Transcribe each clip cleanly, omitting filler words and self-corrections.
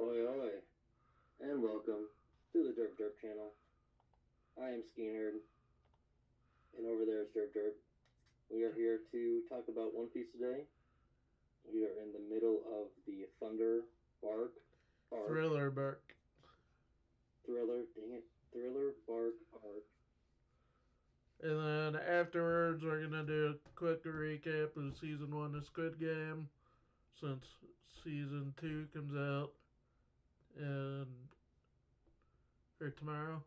Oi, oi, and welcome to the Derp Derp channel. I am Skeenerd, and over there is Derp Derp. We are here to talk about One Piece today. We are in the middle of the Thunder Bark arc. Thriller Bark. Thriller, dang it. Thriller Bark arc. And then afterwards, we're going to do a quick recap of Season 1 of Squid Game, since Season 2 comes out and for tomorrow.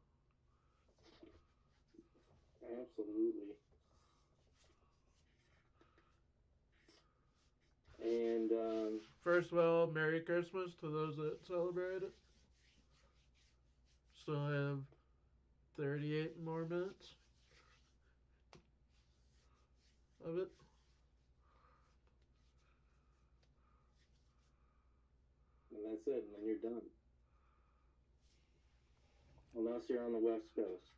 Absolutely. And, First of all, Merry Christmas to those that celebrate it. Still have 38 more minutes of it. and that's it, and then you're done. Unless you're on the West Coast.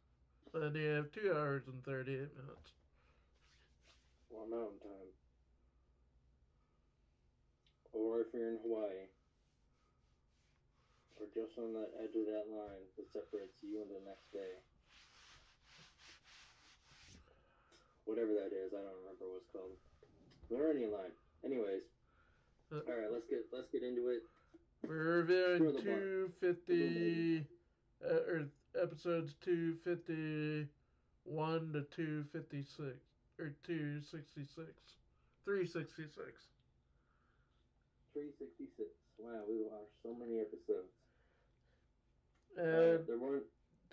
Then you have 2 hours and 38 minutes. Well, Mountain Time. Or if you're in Hawaii. Or just on the edge of that line that separates you and the next day. Whatever that is, I don't remember what it's called. Meridian line. Anyways, all right, let's get into it. We're reviewing 250, or episodes 251 to 256, or 266, 366. 366. Wow, we watched so many episodes. And there weren't.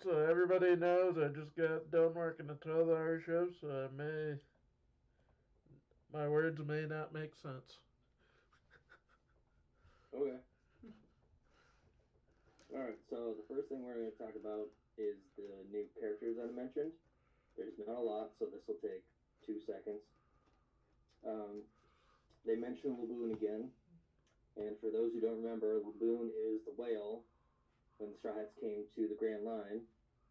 so everybody knows I just got done working a 12-hour shift, so my words may not make sense. Okay. All right, so the first thing we're going to talk about is the new characters that I mentioned. There's not a lot, so this will take 2 seconds. They mentioned Laboon again, and for those who don't remember, Laboon is the whale. When the Straw Hats came to the Grand Line,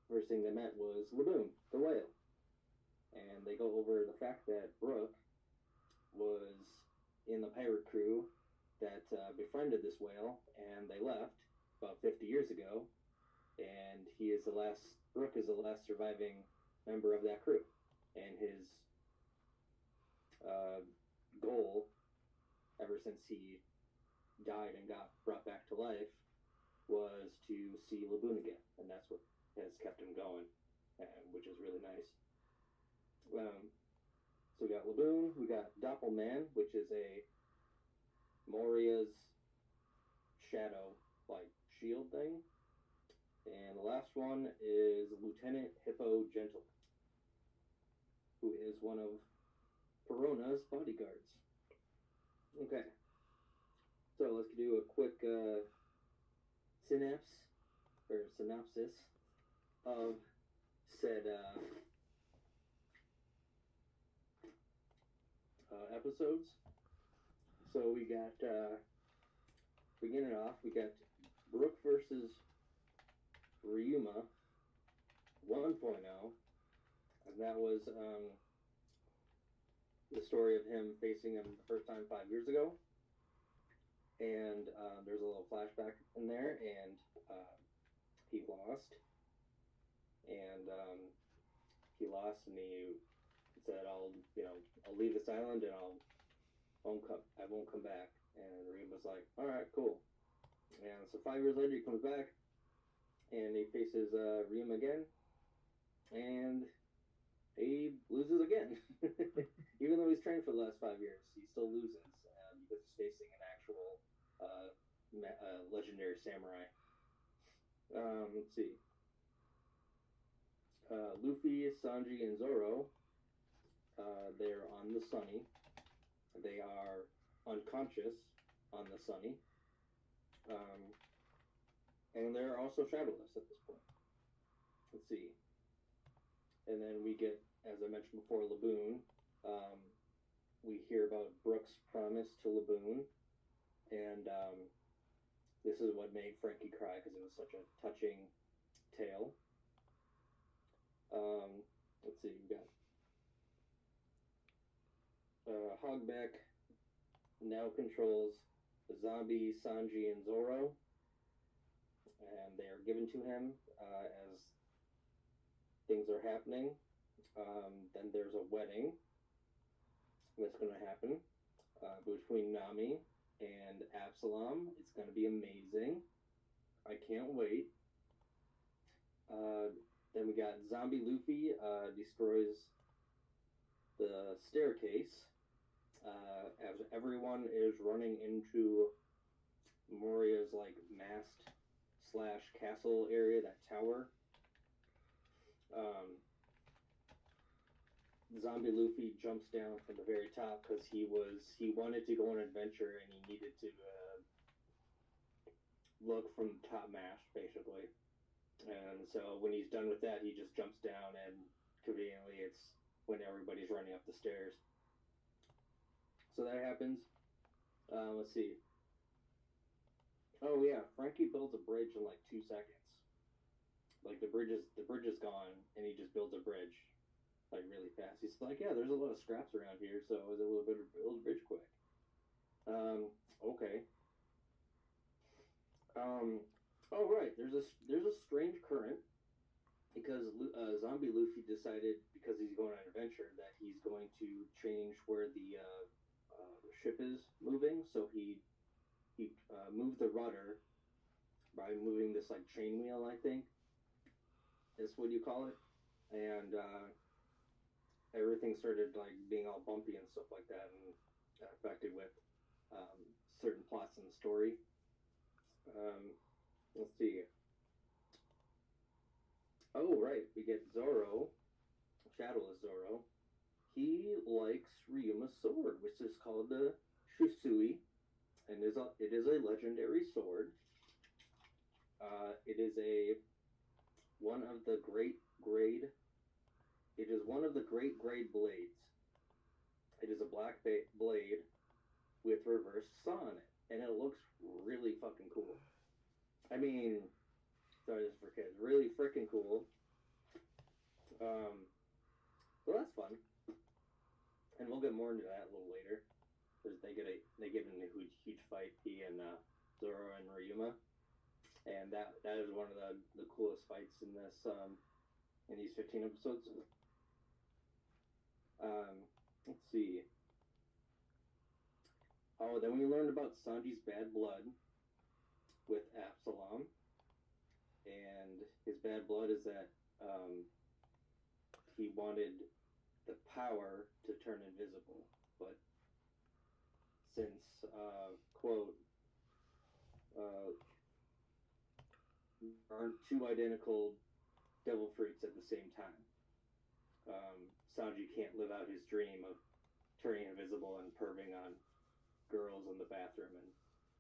first thing they met was Laboon, the whale. And they go over the fact that Brooke was in the pirate crew that befriended this whale, and they left about 50 years ago. And Brooke is the last surviving member of that crew. And his goal, ever since he died and got brought back to life, was to see Laboon again. And that's what has kept him going, which is really nice. So we got Laboon, we got Doppelman, which is a Moria's shadow, like shield thing. And the last one is Lieutenant Hippo Gentleman, who is one of Perona's bodyguards. Okay. So let's do a quick synapse or synopsis of said episodes. So we got beginning off, we got Brooke versus Ryuma 1.0, and that was the story of him facing him the first time 5 years ago. And there's a little flashback in there, and he lost. And and he said, "I'll leave this island, and I won't come back." And Reem was like, "All right, cool." And so 5 years later, he comes back, and he faces Reem again, and he loses again. Even though he's trained for the last 5 years, he still loses because he's facing an actual legendary samurai. Let's see. Luffy, Sanji, and Zoro, they're on the Sunny. They are unconscious on the Sunny. And they're also shadowless at this point. Let's see. And then we get, as I mentioned before, Laboon. We hear about Brooke's promise to Laboon. And this is what made Frankie cry because it was such a touching tale. Let's see, we got Hogback now controls the zombie, Sanji, and Zoro. and they are given to him as things are happening. Then there's a wedding that's going to happen between Nami and Absalom. It's going to be amazing. I can't wait. Uh, then we got Zombie Luffy destroys the staircase as everyone is running into Moria's like mast slash castle area, that tower. Um, Zombie Luffy jumps down from the very top because he wanted to go on an adventure and he needed to look from the top mast basically. And so when he's done with that, he just jumps down and conveniently it's when everybody's running up the stairs. So that happens. Let's see. Oh yeah, Frankie builds a bridge in like 2 seconds. Like the bridge is gone, and he just builds a bridge like really fast. He's like, yeah, there's a lot of scraps around here, so it was a little bit of build a bridge quick. Okay. Um, oh right, there's a strange current because Zombie Luffy decided because he's going on an adventure that he's going to change where the ship is moving. So he moved the rudder by moving this like chain wheel, I think is what you call it, and everything started like being all bumpy and stuff like that, and affected with certain plots in the story. Um, let's see. Oh right, we get Zoro, Shadowless Zoro. He likes Ryuma's sword, which is called the Shusui, and it is a legendary sword. It is a one of the great grade. It is one of the great grade blades. It is a black blade with reverse saw on it, and it looks really fucking cool. I mean, sorry, this is for kids. Really freaking cool. Um, so that's fun, and we'll get more into that a little later. Because they get in a huge fight. He and Zoro and Ryuma, and that is one of the coolest fights in this in these 15 episodes. Let's see. Oh, then we learned about Sanji's bad blood with Absalom, and his bad blood is that he wanted the power to turn invisible, but since quote uh, aren't two identical devil fruits at the same time, Sanji can't live out his dream of turning invisible and perving on girls in the bathroom and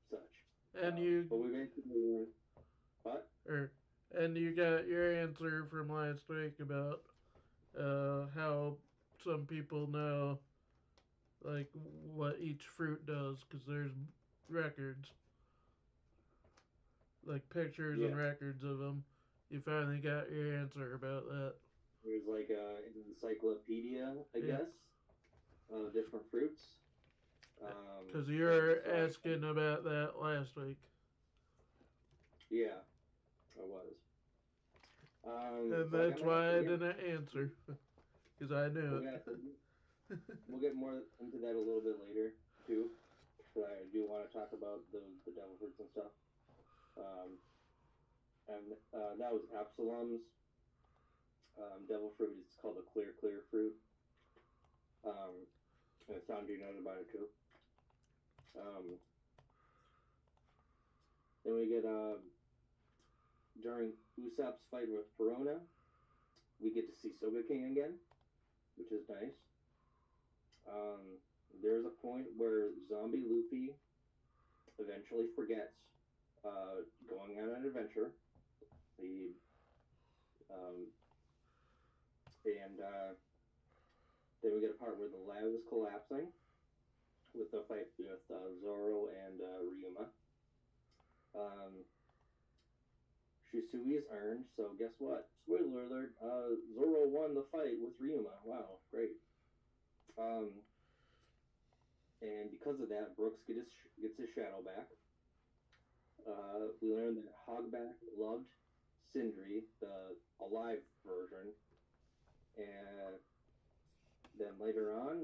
such. And But you we basically learned what? er, and you got your answer from last week about how some people know like what each fruit does because there's records, like pictures and Yeah, records of them. You finally got your answer about that. there's like an encyclopedia, I Yeah, guess, of different fruits. because you And were so I, asking about that last week, yeah, I was. and So like I that's mentioned, why I didn't answer because I knew we'll get we'll get more into that a little bit later too. But I do want to talk about the devil fruits and stuff. Um, and that was Absalom's devil fruit. It's called the clear fruit. Um, and Sanji knows about it too. Um, then we get during Usopp's fight with Perona, we get to see Soga King again, which is nice. There's a point where Zombie Luffy eventually forgets going on an adventure. He um, and then we get a part where the lab is collapsing with the fight with Zoro and Ryuma. Um, Shisui is earned, so guess what? Spoiler alert: Zoro won the fight with Ryuma. Wow, great. Um, and because of that, Brooks gets his shadow back. We learned that Hogback loved Sindri, the alive version, and then later on,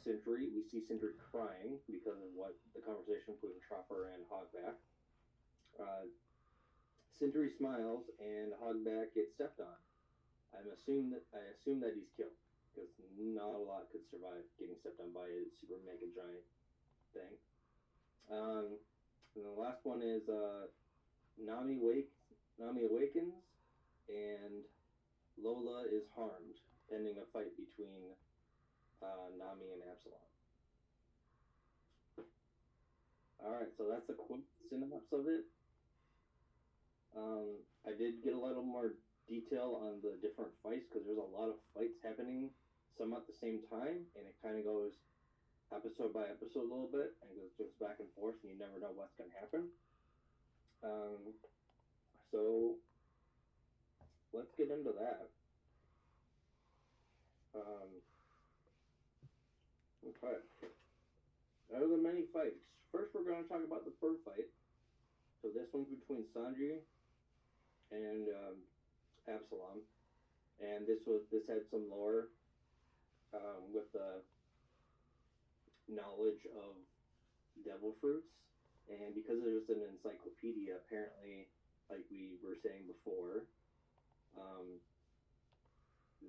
Sindri, we see Sindri crying because of what the conversation between Chopper and Hogback. Uh, Sindri smiles, and Hogback gets stepped on. I assume that he's killed because not a lot could survive getting stepped on by a super mega giant thing. Um, and the last one is Nami wake Nami awakens, and Lola is harmed, pending a fight between Nami and Absalom. All right, so that's a quick synopsis of it. I did get a little more detail on the different fights because there's a lot of fights happening, some at the same time, and it kind of goes episode by episode a little bit and goes back and forth, and you never know what's going to happen. Um, so let's get into that. Um, okay. Out of the many fights, first we're going to talk about the third fight. So this one's between Sanji and Absalom, and this had some lore with the knowledge of devil fruits, and because there's an encyclopedia, apparently, like we were saying before, um,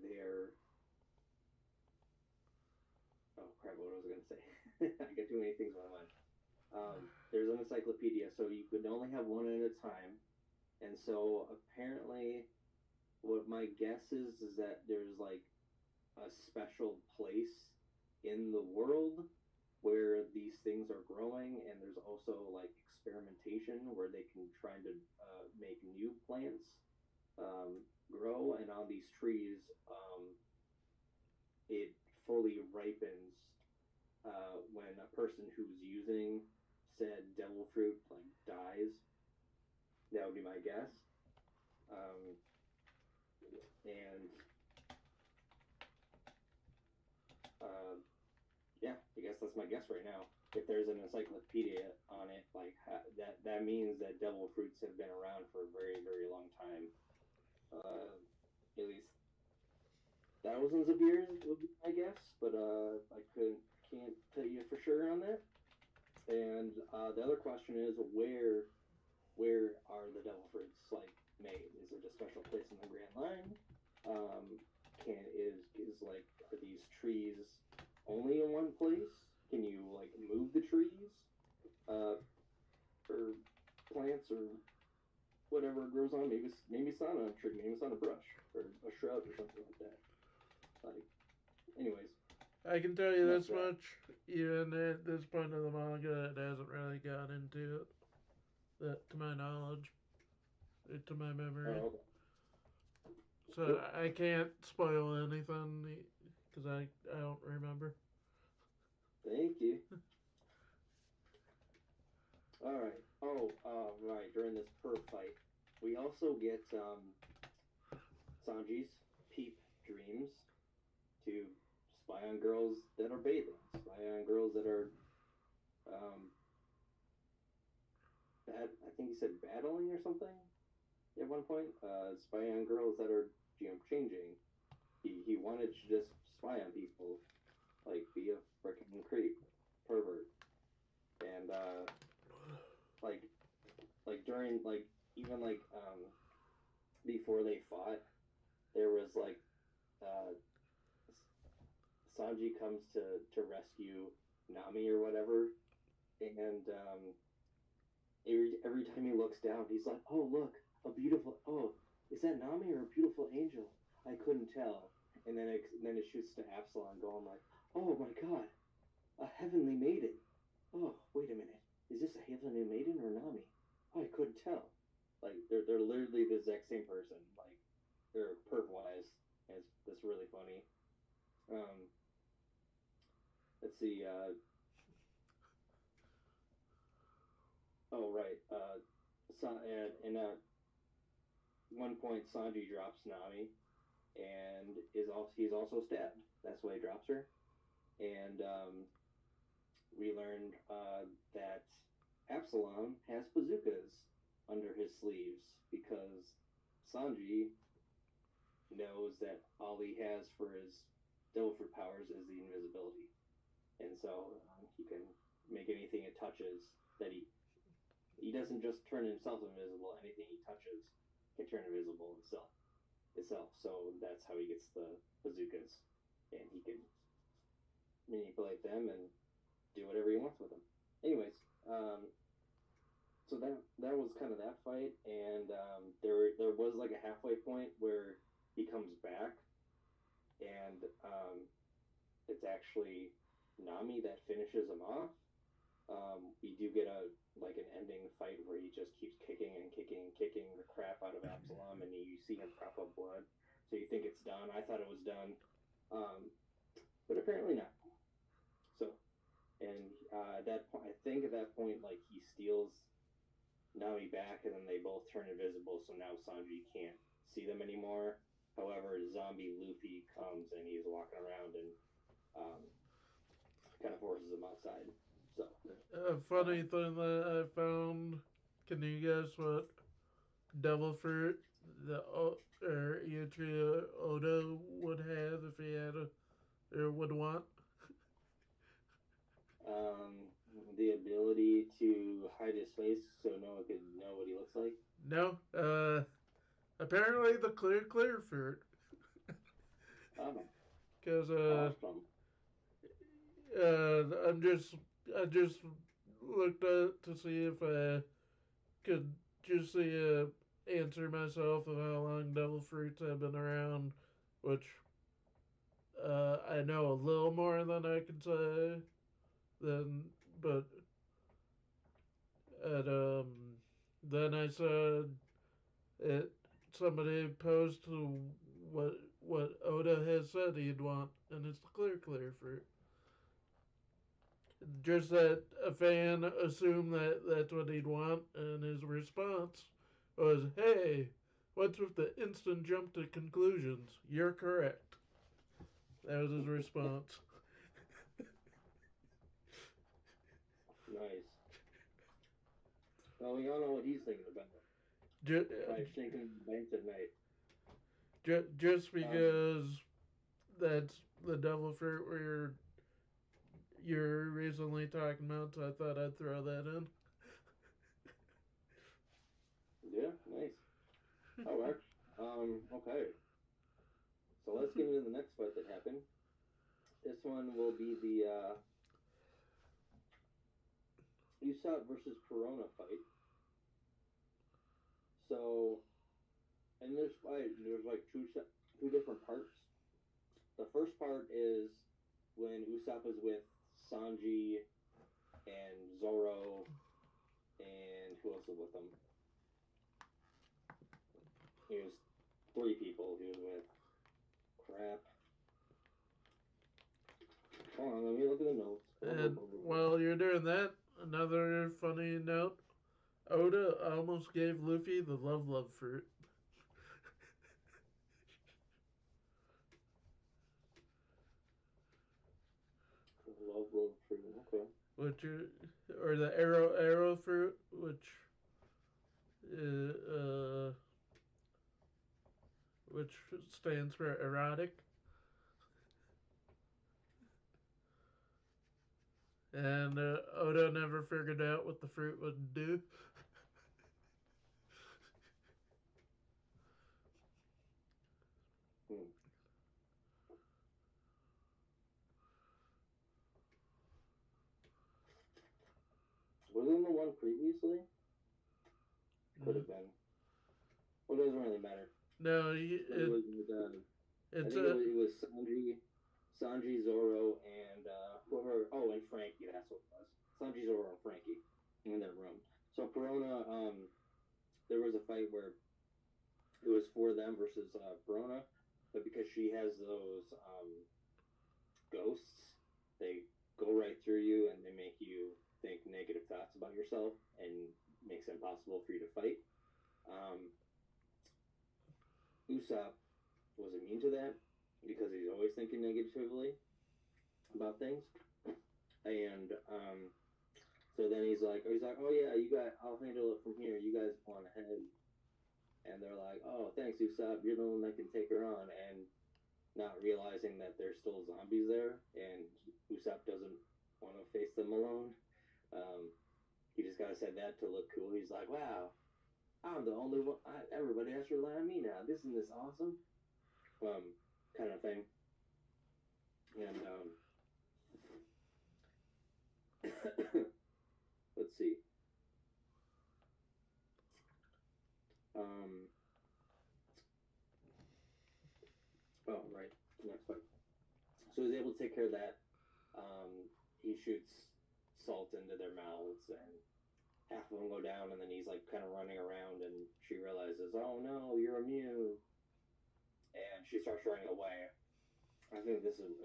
there. Oh crap! What was I going to say? I got too many things in my mind. There's an encyclopedia, so you could only have one at a time, and so apparently, what my guess is that there's like a special place in the world where these things are growing, and there's also like experimentation where they can try to make new plants grow, and on these trees, it fully ripens when a person who's using said devil fruit like dies. That would be my guess. Um, and uh, yeah, I guess that's my guess right now. If there's an encyclopedia on it, like that means that devil fruits have been around for a very very long time. Uh, at least thousands of years would be my guess, but I can't tell you for sure on that. And the other question is where are the devil fruits like made? Is it a special place in the Grand Line? Can is like are these trees only in one place? Can you like move the trees uh, or plants or whatever grows on? Maybe it's not on a tree, maybe it's on a brush or a shrub or something like that. Like, anyways, I can tell you enough this of that. much, even at this point of the manga, it hasn't really got into it. That, to my knowledge, to my memory. Oh, So okay. I can't spoil anything because I don't remember. Thank you. All right. Oh, right. During this perf fight, we also get Sanji's peep dreams to spy on girls that are bathing, spy on girls that are um, I think he said battling or something at one point. Spy on girls that are changing. He wanted to just spy on people, like be a freaking creep, pervert, and like during like even like before they fought, there was like uh, Sanji comes to rescue Nami or whatever, and every time he looks down, he's like, "Oh, look, a beautiful. Oh, is that Nami or a beautiful angel? I couldn't tell." And then it shoots to Absalom, going like, "Oh my God, a heavenly maiden. Oh, wait a minute, is this a heavenly maiden or Nami? Oh, I couldn't tell." Like they're literally the exact same person. Like they're perv wise. And it's that's really funny. Um, let's see. Oh right. And one point, Sanji drops Nami and is also he's also stabbed. That's why he drops her. And we learned that Absalom has bazookas under his sleeves because Sanji knows that all he has for his devil fruit powers is the invisibility, and so he can make anything it touches that he doesn't just turn himself invisible. Anything he touches can turn invisible itself. So that's how he gets the bazookas, and he can manipulate them and do whatever he wants with them. Anyways, so that was kind of that fight, and there was like a halfway point where he comes back, and it's actually Nami that finishes him off. We do get a like an ending fight where he just keeps kicking and kicking and kicking the crap out of Absalom, and you see him cough up blood. So you think it's done. I thought it was done, um, but apparently not. So, and at that point, I think at that point, like he steals Nami back, and then they both turn invisible. So now Sanji can't see them anymore. However, zombie Luffy comes and he's walking around and um, kind of forces him outside. So, A funny um, thing that I found. Can you guess what devil fruit the or Iuchi Oda would have if he had a or would want? the ability to hide his face so no one could know what he looks like. No. Apparently the clear fruit. Oh, Because awesome. I'm just I just looked up to see if I could just see answer myself of how long devil fruits have been around, which I know a little more than I can say than, but at, then I said it. Somebody posed to what Oda has said he'd want, and it's the clear fruit. Just that a fan assumed that that's what he'd want, and his response was, "Hey, what's with the instant jump to conclusions? You're correct." That was his response. Nice. Well, we all know what he's thinking about. Probably Just, sneaking in the banks at night. just Um, because that's the devil fruit you're recently talking about, so I thought I'd throw that in. yeah, nice. That works. Okay. So let's get into the next fight that happened. This one will be the Usopp versus Corona fight. So in this fight, there's like two different parts. The first part is when Usopp is with Sanji and Zoro and who else was with him? He was three people he was with. Crap. Hold on, let me look at the notes. And while you're doing that, another funny note: Oda almost gave Luffy the love fruit. Love tree. Okay. Which or the arrow fruit, uh, which stands for erotic, and Oda never figured out what the fruit would do. Hmm. Wasn't the one previously? Could have been. Well, it doesn't really matter. No, But it was I it's think a it was Sanji, Zoro, and whoever. Oh, and Frankie. That's what it was. Sanji, Zoro, and Frankie in their room. So Perona, there was a fight where it was for them versus Perona, but because she has those ghosts, they go right through you and they make you think negative thoughts about yourself and makes it impossible for you to fight. Um, Usopp was immune to that because he's always thinking negatively about things. And So then he's like, oh yeah, you got, I'll handle it from here. You guys go on ahead. And they're like, oh, thanks, Usopp. You're the one that can take her on. And not realizing that there's still zombies there, and Usopp doesn't want to face them alone. Um, he just kind of said that to look cool. He's like, wow, I'm the only one. Everybody has to rely on me now. Isn't this awesome? Um, kind of thing. And let's see. Um, oh, right. Next fight. So he's able to take care of that. He shoots salt into their mouths, and half of them go down, and then he's like kind of running around, and she realizes, oh no, you're immune, and she starts running away. I think this is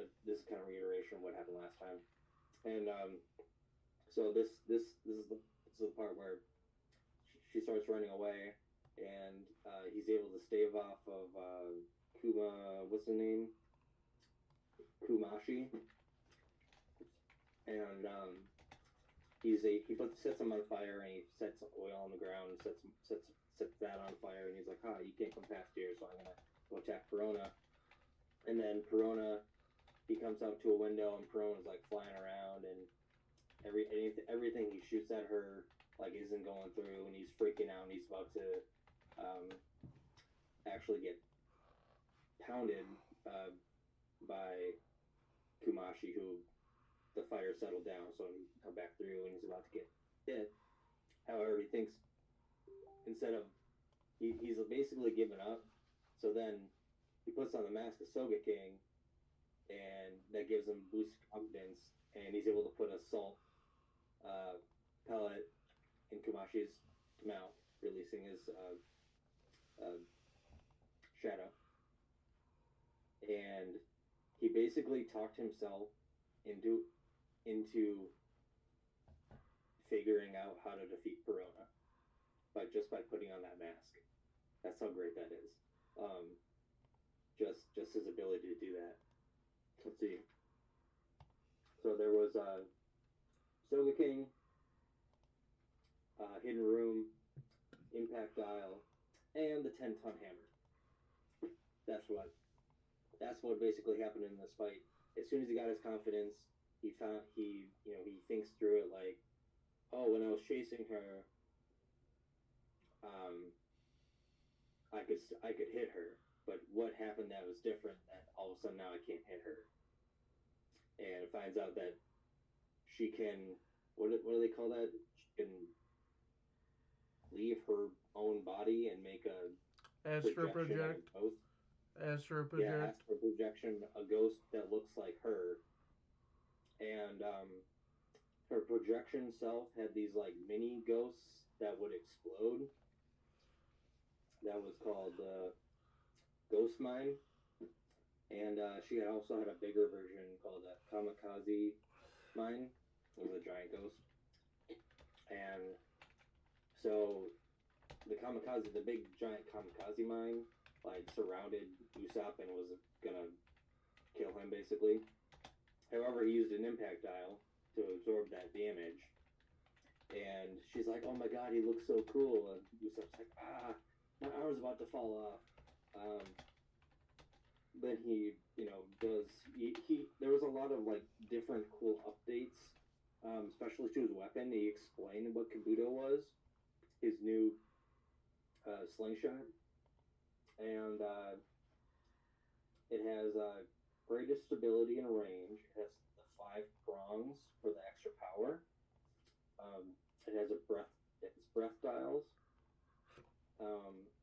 kind of reiteration of what happened last time. And so this is the part where she starts running away, and he's able to stave off of Kuma. What's the name? Kumashi. And sets him on fire, and he sets oil on the ground, and sets that on fire, and he's like, "Ah, you can't come past here, so I'm gonna go attack Perona." And then Perona, he comes up to a window, and Perona's like flying around, and everything he shoots at her like isn't going through, and he's freaking out, and he's about to um, actually get pounded by Kumashi, who the fire settled down, so he can come back through, and he's about to get hit. However, he thinks instead of he's basically given up. So then he puts on the mask of Soga King, and that gives him boost confidence, and he's able to put a salt uh, pellet in Kumashi's mouth, releasing his uh, shadow. And he basically talked himself into into figuring out how to defeat Perona by putting on that mask. That's how great that is. Um, just his ability to do that. Let's see. So there was Soga King, Hidden Room, Impact Dial, and the 10-ton hammer. That's what that's what basically happened in this fight. As soon as he got his confidence, he thinks through it like, oh, when I was chasing her, um, I could hit her, but what happened that was different? That all of a sudden now I can't hit her, and it finds out that she can. What do they call that? She can leave her own body and make a Astro projection of a project. ghost. Astro Yeah, project. astral projection, a ghost that looks like her, and her projection self had these like mini ghosts that would explode. That was called Ghost Mine, and she had also had a bigger version called Kamikaze Mine. It was a giant ghost, and so the big giant Kamikaze Mine, like surrounded Usopp and was gonna kill him basically. However, he used an impact dial to absorb that damage. And she's like, "Oh my god, he looks so cool." And Usopp's like, "Ah, my arm's about to fall off." Um, then he there was a lot of like different cool updates, especially to his weapon. He explained what Kabuto was, his new slingshot, and it has greatest stability and range. It has the five prongs for the extra power. It has it's breath dials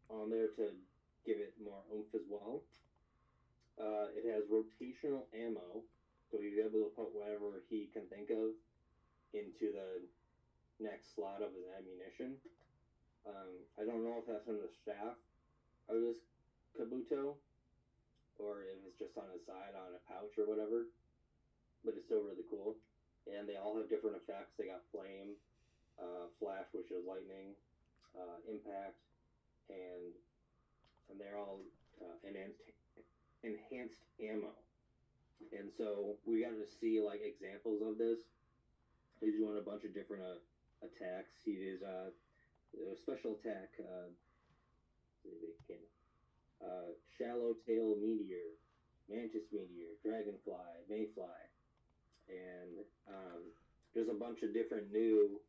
on there to give it more oomph as well. It has rotational ammo, so he's able to put whatever he can think of into the next slot of his ammunition. I don't know if that's on the shaft of this Kabuto or if it's just on his side on a pouch or whatever, but it's still really cool. And they all have different effects. They got flame, flash, which is lightning, impact, and they're all enhanced ammo. And so we got to see like examples of this. He's doing a bunch of different attacks. He is a special attack. Shallow tail meteor, mantis meteor, dragonfly, mayfly, and there's a bunch of different new.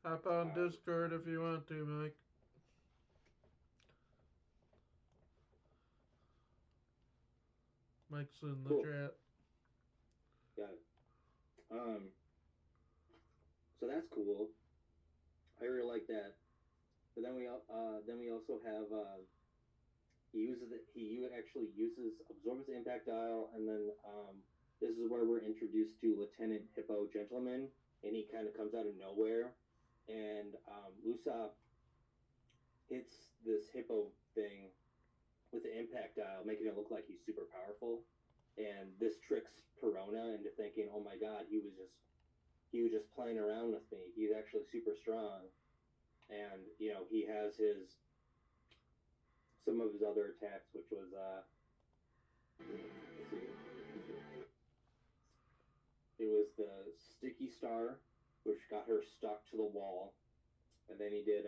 Hop on Um, Discord if you want to, Mike. Mike's in the cool, chat. got it. Um, so that's cool. I really like that. But then we also have he actually uses absorbs the impact dial, and then this is where we're introduced to Lieutenant Hippo Gentleman, and he kind of comes out of nowhere, and Usopp hits this hippo thing with the impact dial, making it look like he's super powerful, and this tricks Perona into thinking, oh my god, he was just playing around with me. He's actually super strong, and he has his some of his other attacks, which was let's see, it was the sticky star, which got her stuck to the wall, and then he did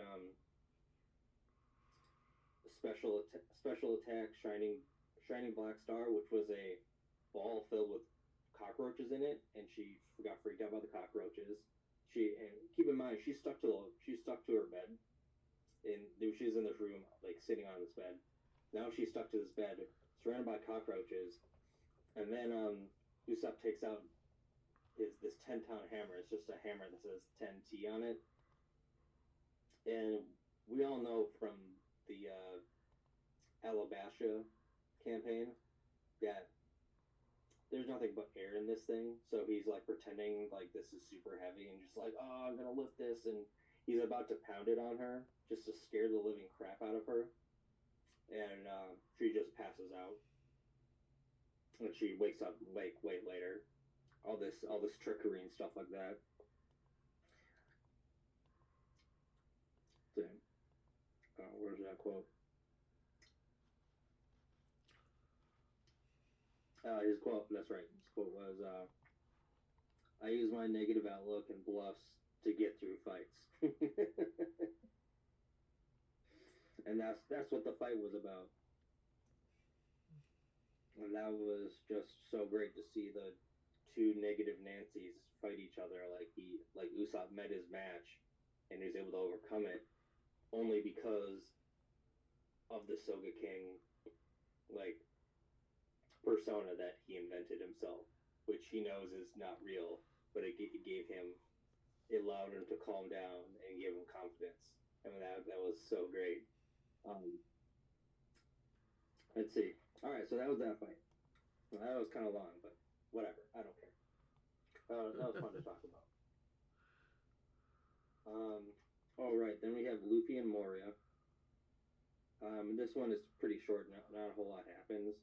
special attack shining black star, which was a ball filled with cockroaches in it, and she got freaked out by the cockroaches. And keep in mind she's stuck to her bed, and she was in this room like sitting on this bed. Now she's stuck to this bed, surrounded by cockroaches, and then Usopp takes out his this 10-ton hammer. It's just a hammer that says 10T on it, and we all know from the Alabasha campaign that there's nothing but air in this thing. So he's like pretending like this is super heavy and just like, oh, I'm gonna lift this, and he's about to pound it on her just to scare the living crap out of her, and she just passes out, and she wakes up like way later. All this trickery and stuff like that. So, where's that quote? His quote. That's right. His quote was, "I use my negative outlook and bluffs to get through fights," and that's what the fight was about. And that was just so great to see the two negative Nancys fight each other. Like Usopp met his match, and he was able to overcome it only because of the Soga King like persona that he invented himself, which he knows is not real, but it gave him it allowed him to calm down and give him confidence. I mean that was so great. Um, let's see. All right, so that was that fight. Well, that was kind of long, but whatever. I don't care. That was fun to talk about. Um, all right, then we have Luffy and Moria. This one is pretty short. Not a whole lot happens.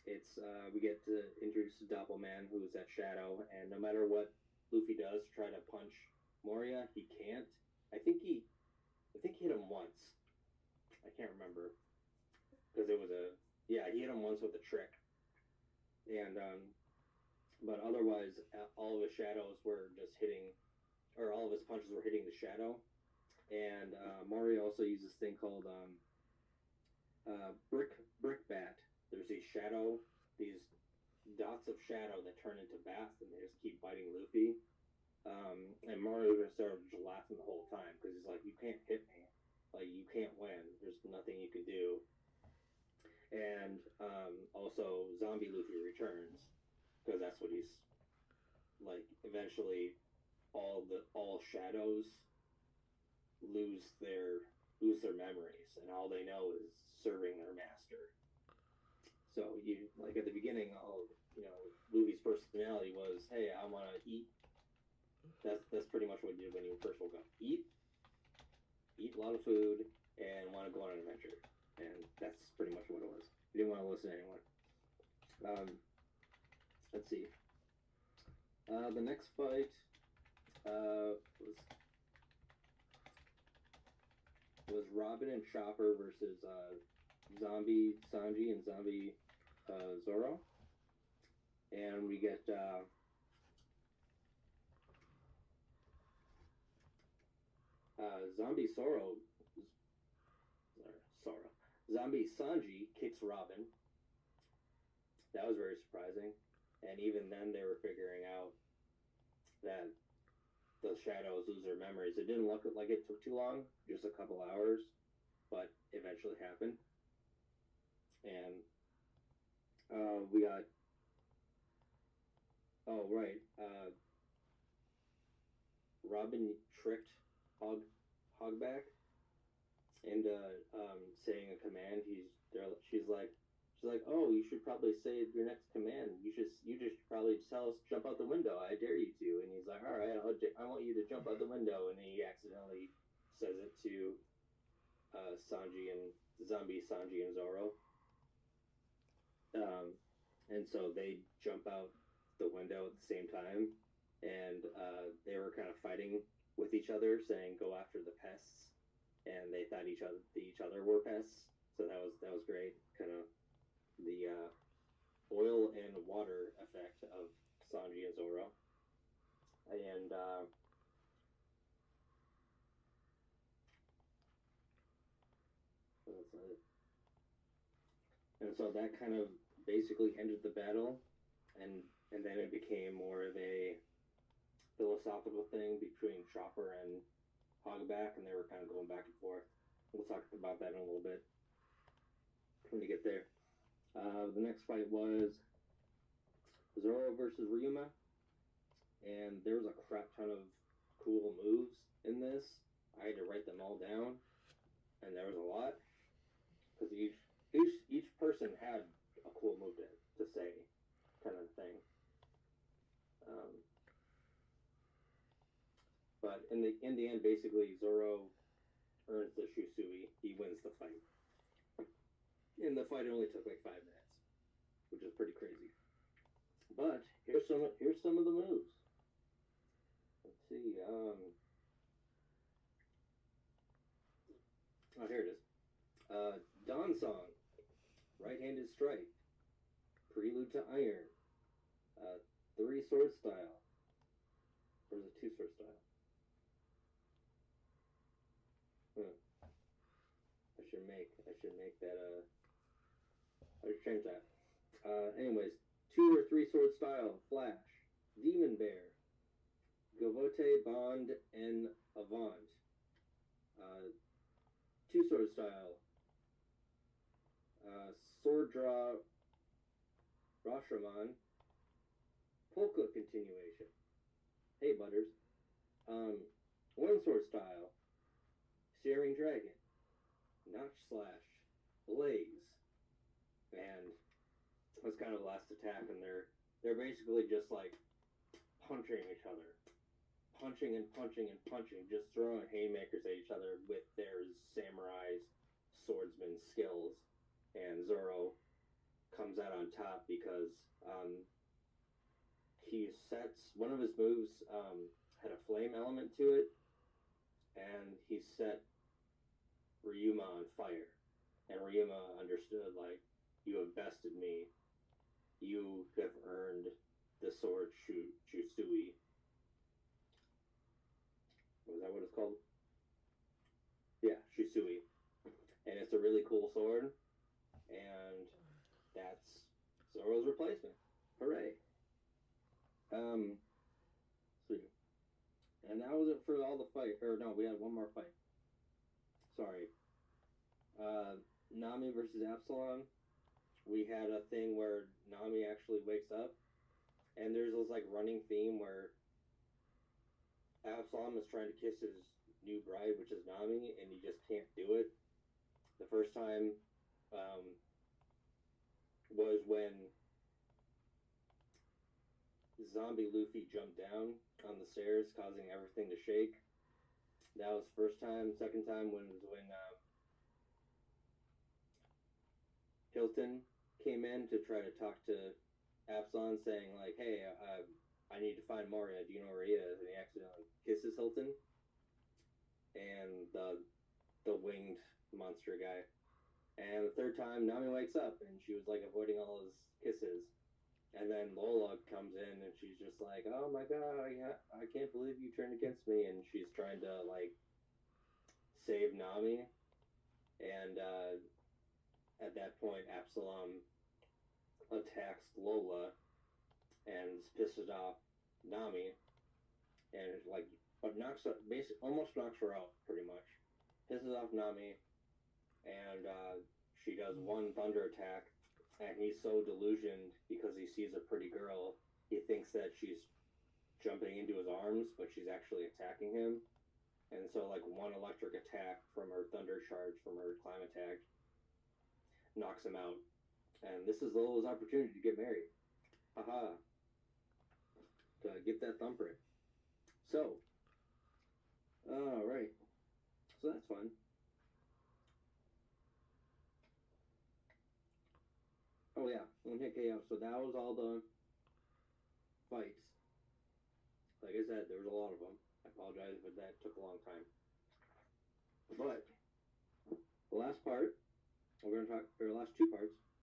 It's we get to introduce Doppelman, who is at Shadow, and no matter what Luffy does to try to punch Moria, he can't. I think he hit him once. I can't remember because it was a yeah, he hit him once with a trick, and but otherwise all of his shadows were just hitting, or all of his punches were hitting the shadow. And Moria also uses this thing called brick bat. There's these dots of shadow that turn into bats, and they just keep biting Luffy. And Mario just started just laughing the whole time because he's like, "You can't hit me, like you can't win. There's nothing you can do." And also, Zombie Luffy returns because that's what he's like. Eventually, all shadows lose their memories, and all they know is serving their master. So you like at the beginning, all Luffy's personality was, "Hey, I want to eat." That's pretty much what he did when he first woke up. Eat a lot of food, and want to go on an adventure. And that's pretty much what it was. He didn't want to listen to anyone. Um, let's see. The next fight was Robin and Chopper versus Zombie Sanji and Zombie Zoro, and we get Zombie Sorrow, Zombie Sanji kicks Robin. That was very surprising. And even then, they were figuring out that the shadows lose their memories. It didn't look like it took too long, just a couple hours, but eventually happened. And we got, oh, right, Robin tricked Hogback into saying a command. She's like, oh, you should probably say your next command. You just probably tell us jump out the window. I dare you to. And he's like, all right, I want you to jump out the window. And he accidentally says it to Sanji and Sanji and Zoro. Um, and so they jump out the window at the same time, and they were kind of fighting with each other, saying go after the pests, and they thought each other were pests. So that was great. Kind of the oil and water effect of Sanji and Zoro, and and so that kind of basically ended the battle, and then it became more of a philosophical thing between Chopper and Hogback, and they were kind of going back and forth. We'll talk about that in a little bit when we get there. The next fight was Zoro versus Ryuma, and there was a crap ton of cool moves in this. I had to write them all down, and there was a lot because each person had a cool move to say, kind of thing. Um, but in the end, basically, Zoro earns the Shusui. He wins the fight, and the fight only took like 5 minutes, which is pretty crazy. But here's some of the moves. Let's see. Oh, here it is. Dawn Song, right-handed strike, prelude to Iron, uh, three sword style, or is it two sword style? Huh. I should make that. I should change that. Anyways, two or three sword style, Flash, Demon Bear, Gavote Bond, and Avant. Uh, two sword style, Sword Draw Rashomon, Polka continuation. Hey, Butters. Um, one sword style, Searing Dragon, Notch Slash, Blaze, and that's kind of the last attack, and they're basically just like punching each other, punching and punching and punching, just throwing haymakers at each other with their samurai's swordsman skills. And Zoro comes out on top because he sets one of his moves had a flame element to it, and he set Ryuma on fire. And Ryuma understood, like, you have bested me. You have earned the sword Shusui. Was that what it's called? Yeah, Shusui. And it's a really cool sword. And that's Zoro's replacement. Hooray. Um, so, and that was it for all the fight. Or no, we had one more fight. Sorry. Uh, Nami versus Absalom. We had a thing where Nami actually wakes up, and there's this like running theme where Absalom is trying to kiss his new bride, which is Nami, and he just can't do it. The first time um, was when zombie Luffy jumped down on the stairs, causing everything to shake. That was first time. Second time was when Hilton came in to try to talk to Absalom, saying like, "Hey, I need to find Moria. Do you know where he is?" And he accidentally kisses Hilton, and the winged monster guy. And the third time, Nami wakes up and she was like avoiding all his kisses. And then Lola comes in and she's just like, "Oh my god, I can't believe you turned against me." And she's trying to like save Nami, and at that point, Absalom attacks Lola and pisses off Nami, and like, but knocks her, basically almost knocks her out pretty much. Pisses off Nami, and she does one thunder attack, and he's so delusioned because he sees a pretty girl, he thinks that she's jumping into his arms, but she's actually attacking him. And so, like, one electric attack from her thunder charge from her climb attack knocks him out. And this is Lola's opportunity to get married. Haha. To get that thumbprint. So, all right. So that's fun. Oh, yeah. Okay, so that was all the fights. Like I said, there was a lot of them. I apologize if that took a long time. But the last part, we're going to talk, or the last two parts,